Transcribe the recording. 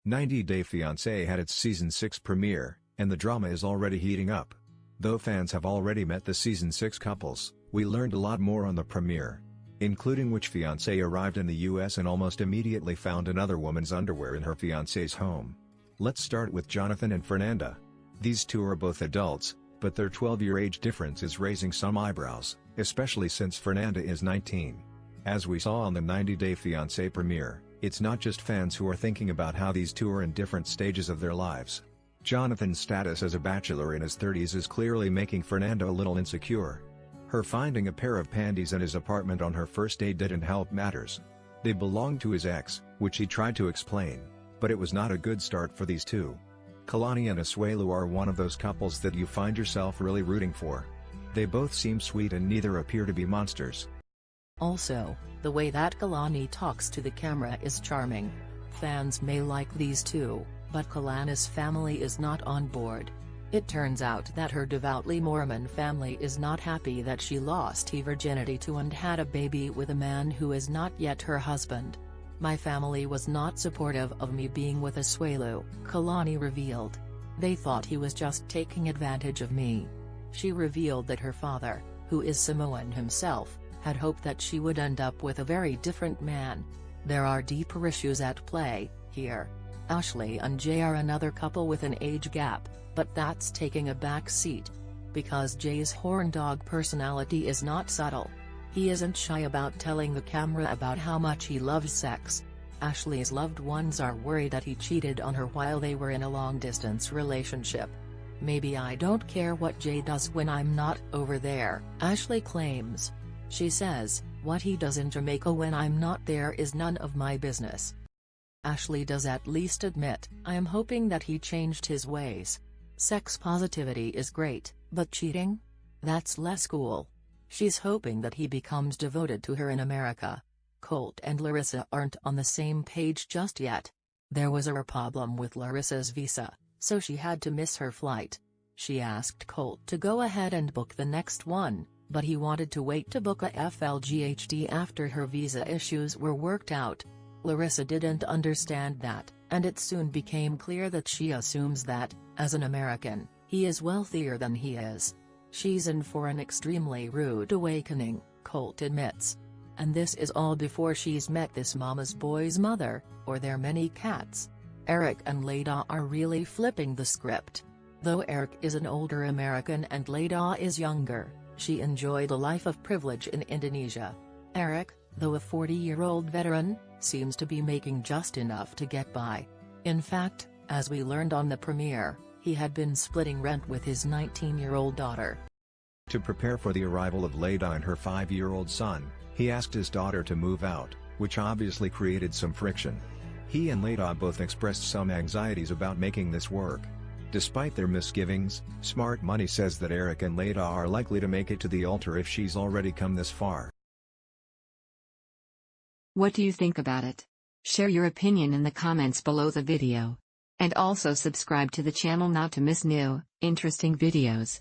90 Day Fiancé had its Season 6 premiere, and the drama is already heating up. Though fans have already met the Season 6 couples, we learned a lot more on the premiere, including which fiancé arrived in the US and almost immediately found another woman's underwear in her fiancé's home. Let's start with Jonathan and Fernanda. These two are both adults, but their 12-year age difference is raising some eyebrows, especially since Fernanda is 19. As we saw on the 90 Day Fiancé premiere, it's not just fans who are thinking about how these two are in different stages of their lives. Jonathan's status as a bachelor in his 30s is clearly making Fernanda a little insecure. Her finding a pair of panties in his apartment on her first date didn't help matters. They belonged to his ex, which he tried to explain, but it was not a good start for these two. Kalani and Asuelu are one of those couples that you find yourself really rooting for. They both seem sweet and neither appear to be monsters. Also, the way that Kalani talks to the camera is charming. Fans may like these two, but Kalanis' family is not on board. It turns out that her devoutly Mormon family is not happy that she lost her virginity to and had a baby with a man who is not yet her husband. My family was not supportive of me being with Asuelu, Kalani revealed. They thought he was just taking advantage of me. She revealed that her father, who is Samoan himself, had hoped that she would end up with a very different man. There are deeper issues at play here. Ashley and Jay are another couple with an age gap, but that's taking a back seat. Because Jay's horndog personality is not subtle. He isn't shy about telling the camera about how much he loves sex. Ashley's loved ones are worried that he cheated on her while they were in a long-distance relationship. "Maybe I don't care what Jay does when I'm not over there," Ashley claims. She says, "What he does in Jamaica when I'm not there is none of my business." Ashley does at least admit, "I am hoping that he changed his ways. Sex positivity is great, but cheating? That's less cool." She's hoping that he becomes devoted to her in America. Colt and Larissa aren't on the same page just yet. There was a rpoblem with Larissa's visa, so she had to miss her flight. She asked Colt to go ahead and book the next one, but he wanted to wait to book a flght after her visa issues were worked out. Larissa didn't understand that, and it soon became clear that she assumes that, as an American, he is wealthier than he is. She's in for an extremely rude awakening, Colt admits. And this is all before she's met this mama's boy's mother, or their many cats. American and Leida are really flipping the script. Though Eric is an older American and Leida is younger, she enjoyed a life of privilege in Indonesia. Eric, though a 40-year-old veteran, seems to be making just enough to get by. In fact, as we learned on the premiere, he had been splitting rent with his 19-year-old daughter. To prepare for the arrival of Leida and her 5-year-old son, he asked his daughter to move out, which obviously created some friction. He and Leida both expressed some anxieties about making this work. Despite their misgivings, Smart Money says that Eric and Leida are likely to make it to the altar if she's already come this far. What do you think about it? Share your opinion in the comments below the video. And also subscribe to the channel not to miss new, interesting videos.